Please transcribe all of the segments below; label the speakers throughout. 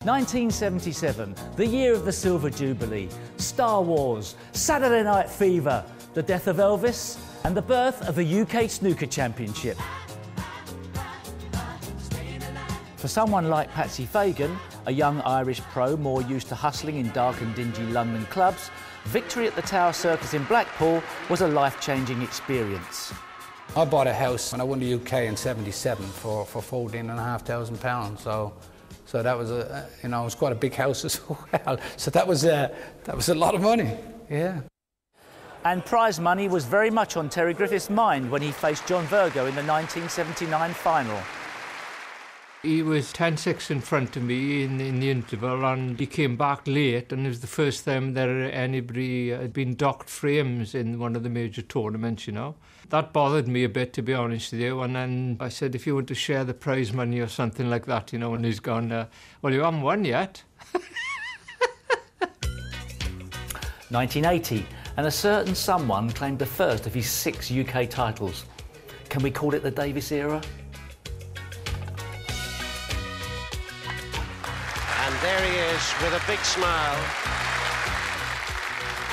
Speaker 1: 1977, the year of the Silver Jubilee, Star Wars, Saturday Night Fever, the death of Elvis, and the birth of the UK Snooker Championship. For someone like Patsy Fagan, a young Irish pro more used to hustling in dark and dingy London clubs, victory at the Tower Circus in Blackpool was a life-changing experience.
Speaker 2: I bought a house when I won the UK in '77 for £14,500, so that was it was quite a big house as well. So that was a lot of money, yeah.
Speaker 1: And prize money was very much on Terry Griffith's mind when he faced John Virgo in the 1979 final.
Speaker 3: He was 10-6 in front of me in the interval, and he came back late, and it was the first time that anybody had been docked frames in one of the major tournaments, you know. That bothered me a bit, to be honest with you, and then I said, if you want to share the prize money or something like that, you know, and he's gone, well, you haven't won yet.
Speaker 1: 1980, and a certain someone claimed the first of his 6 UK titles. Can we call it the Davis era?
Speaker 4: And there he is with a big smile.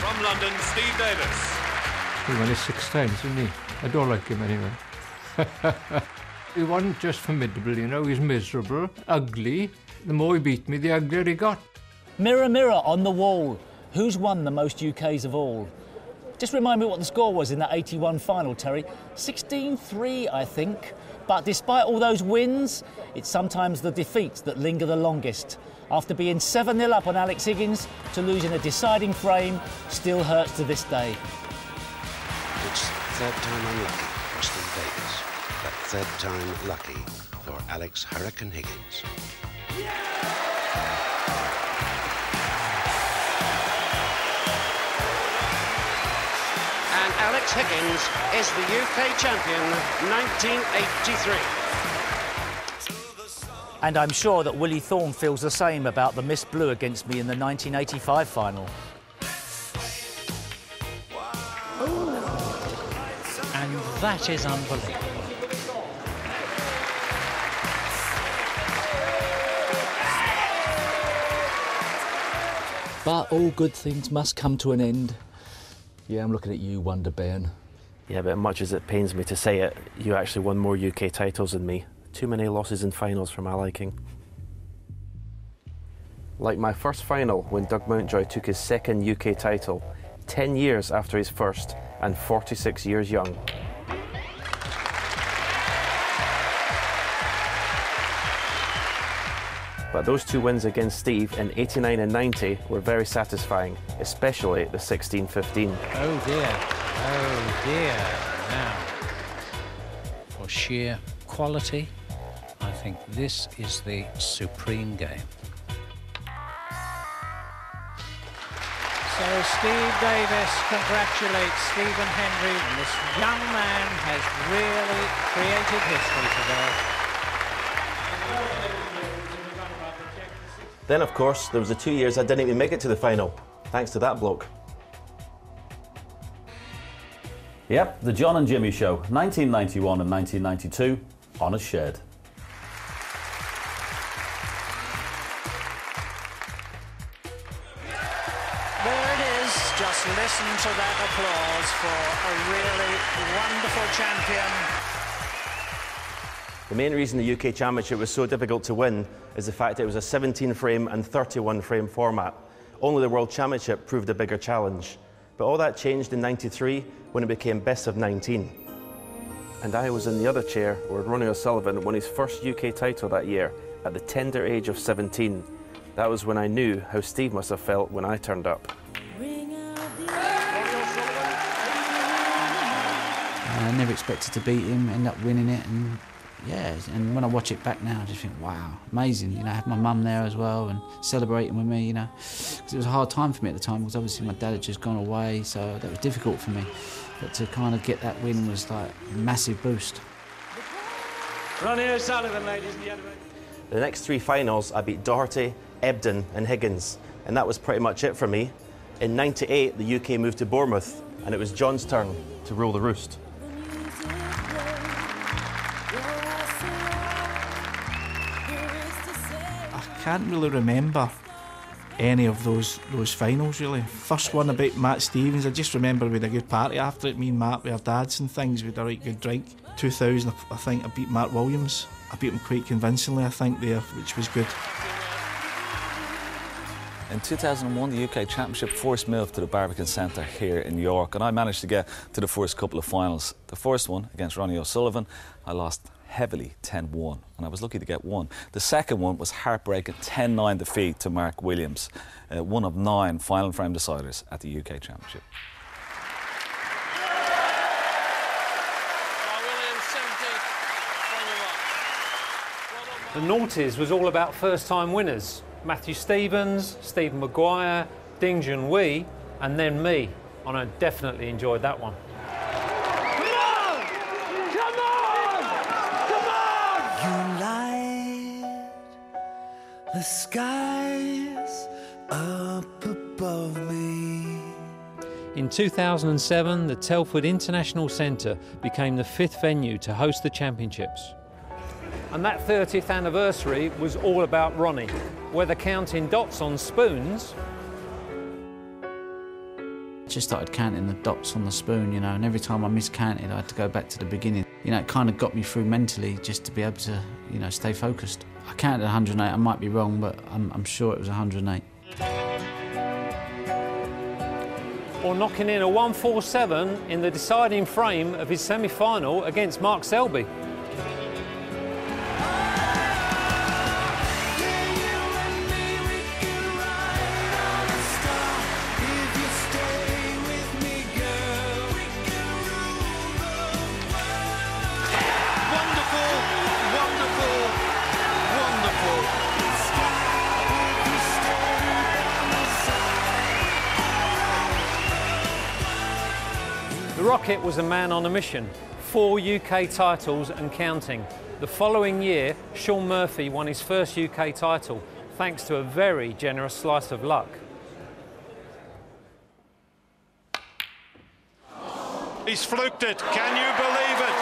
Speaker 5: From London, Steve Davis.
Speaker 3: He won it 6 times, didn't he? I don't like him anyway. He wasn't just formidable, you know, he was miserable, ugly. The more he beat me, the uglier he got.
Speaker 1: Mirror, mirror on the wall, who's won the most UKs of all? Just remind me what the score was in that 81 final, Terry. 16-3, I think. But despite all those wins, it's sometimes the defeats that linger the longest. After being 7-0 up on Alex Higgins, to lose in a deciding frame still hurts to this day.
Speaker 4: It's third time unlucky for Steve Davis, but third time lucky for Alex Hurricane Higgins. And Alex Higgins is the UK champion, 1983.
Speaker 1: And I'm sure that Willie Thorne feels the same about the Miss Blue against me in the 1985 final.
Speaker 6: And that is unbelievable.
Speaker 1: But all good things must come to an end. Yeah, I'm looking at you, Wonder Bairn.
Speaker 7: Yeah, but much as it pains me to say it, you actually won more UK titles than me. Too many losses in finals for my liking. Like my first final when Doug Mountjoy took his second UK title, 10 years after his first and 46 years young. But those 2 wins against Steve in 89 and 90 were very satisfying, especially the 16-15.
Speaker 6: Oh dear, oh dear. Now, for sheer quality, I think this is the supreme game. So Steve Davis congratulates Stephen Hendry. This young man has really created history today.
Speaker 7: Then, of course, there was the 2 years I didn't even make it to the final, thanks to that bloke.
Speaker 8: Yep, the John and Jimmy Show, 1991 and 1992, honours shared.
Speaker 6: There it is. Just listen to that applause for a really wonderful champion.
Speaker 7: The main reason the UK Championship was so difficult to win is the fact it was a 17-frame and 31-frame format. Only the World Championship proved a bigger challenge. But all that changed in '93 when it became best of 19. And I was in the other chair where Ronnie O'Sullivan won his first UK title that year at the tender age of 17. That was when I knew how Steve must have felt when I turned up.
Speaker 9: I never expected to beat him, end up winning it, and yeah, and when I watch it back now, I just think, wow, amazing. You know, I had my mum there as well and celebrating with me, you know, because it was a hard time for me at the time, because obviously my dad had just gone away, so that was difficult for me. But to kind of get that win was like a massive boost.
Speaker 5: Ronnie O'Sullivan, ladies and gentlemen.
Speaker 7: The next 3 finals, I beat Doherty, Ebden and Higgins, and that was pretty much it for me. In '98, the UK moved to Bournemouth, and it was John's turn to rule the roost.
Speaker 10: can't really remember any of those finals, really. First one about Matt Stevens, I just remember we had a good party after it, me and Matt with our dads and things, we had a right good drink. 2000, I think I beat Mark Williams. I beat him quite convincingly, I think, there, which was good.
Speaker 11: In 2001, the UK Championship first moved to the Barbican Centre here in York, and I managed to get to the first couple of finals. The first one, against Ronnie O'Sullivan, I lost heavily 10-1, and I was lucky to get one. The second one was heartbreaking 10-9 defeat to Mark Williams, one of 9 final frame deciders at the UK Championship.
Speaker 12: The noughties was all about first-time winners. Matthew Stevens, Stephen Maguire, Ding Junhui, and then me. And I definitely enjoyed that one.
Speaker 13: You light the skies up above me.
Speaker 12: In 2007, the Telford International Centre became the 5th venue to host the championships. And that 30th anniversary was all about Ronnie, whether counting dots on spoons.
Speaker 9: I just started counting the dots on the spoon, you know, and every time I miscounted, I had to go back to the beginning. You know, it kind of got me through mentally just to be able to, you know, stay focused. I counted 108, I might be wrong, but I'm sure it was 108.
Speaker 12: Or knocking in a 147 in the deciding frame of his semi-final against Mark Selby. The Rocket was a man on a mission, 4 UK titles and counting. The following year, Shaun Murphy won his first UK title, thanks to a very generous slice of luck.
Speaker 5: He's fluked it, can you believe it?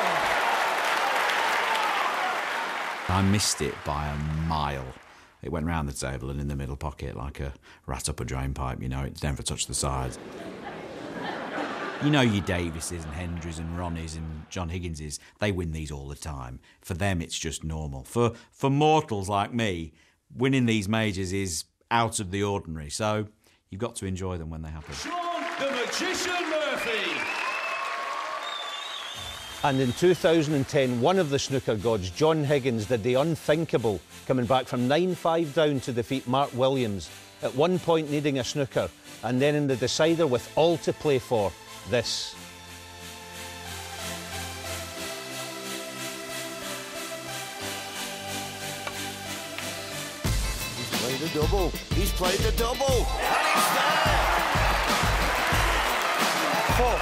Speaker 14: I missed it by a mile. It went round the table and in the middle pocket like a rat up a drain pipe, you know, it never touched the sides. You know your Davises and Hendrys and Ronnies and John Higginses, they win these all the time. For them, it's just normal. For mortals like me, winning these majors is out of the ordinary, so you've got to enjoy them when they happen.
Speaker 5: Shaun the Magician Murphy!
Speaker 15: And in 2010, one of the snooker gods, John Higgins, did the unthinkable, coming back from 9-5 down to defeat Mark Williams, at one point needing a snooker, and then in the decider with all to play for, this.
Speaker 13: He's played a double. He's played a double. And he's there. 4.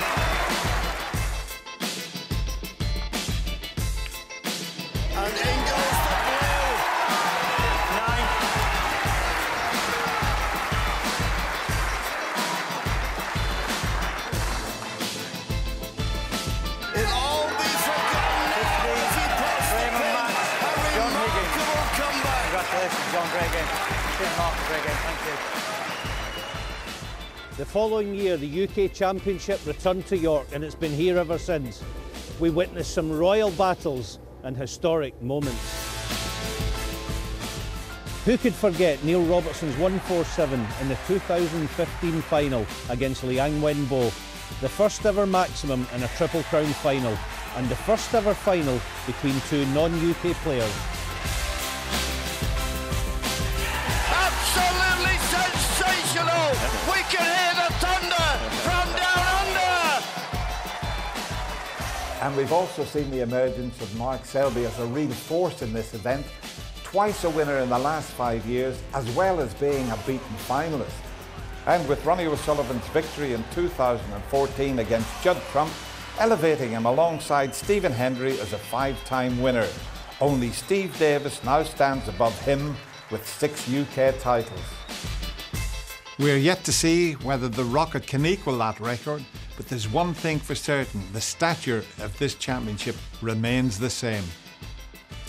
Speaker 13: And in goes the blue. 9. It'll all be forgotten as he puts the pin. A remarkable comeback.
Speaker 16: Congratulations, John. Great game. Cheers, Mark. Great game. Thank you.
Speaker 15: The following year, the UK Championship returned to York, and it's been here ever since. We witnessed some royal battles and historic moments. Who could forget Neil Robertson's 147 in the 2015 final against Liang Wenbo, the first ever maximum in a Triple Crown final, and the first ever final between 2 non-UK players.
Speaker 13: Absolutely sensational! We can hear the thunder from down under!
Speaker 17: And we've also seen the emergence of Mark Selby as a real force in this event, twice a winner in the last 5 years, as well as being a beaten finalist. And with Ronnie O'Sullivan's victory in 2014 against Judd Trump, elevating him alongside Stephen Hendry as a 5-time winner. Only Steve Davis now stands above him with 6 UK titles.
Speaker 18: We're yet to see whether the Rocket can equal that record, but there's one thing for certain, the stature of this championship remains the same.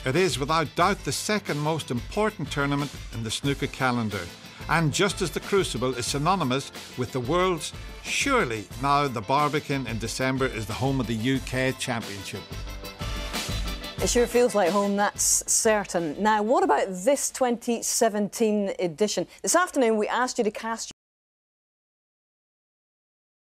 Speaker 18: It is without doubt the second most important tournament in the snooker calendar. And just as the Crucible is synonymous with the world's, surely now the Barbican in December is the home of the UK Championship.
Speaker 19: It sure feels like home, that's certain. Now, what about this 2017 edition? This afternoon we asked you to cast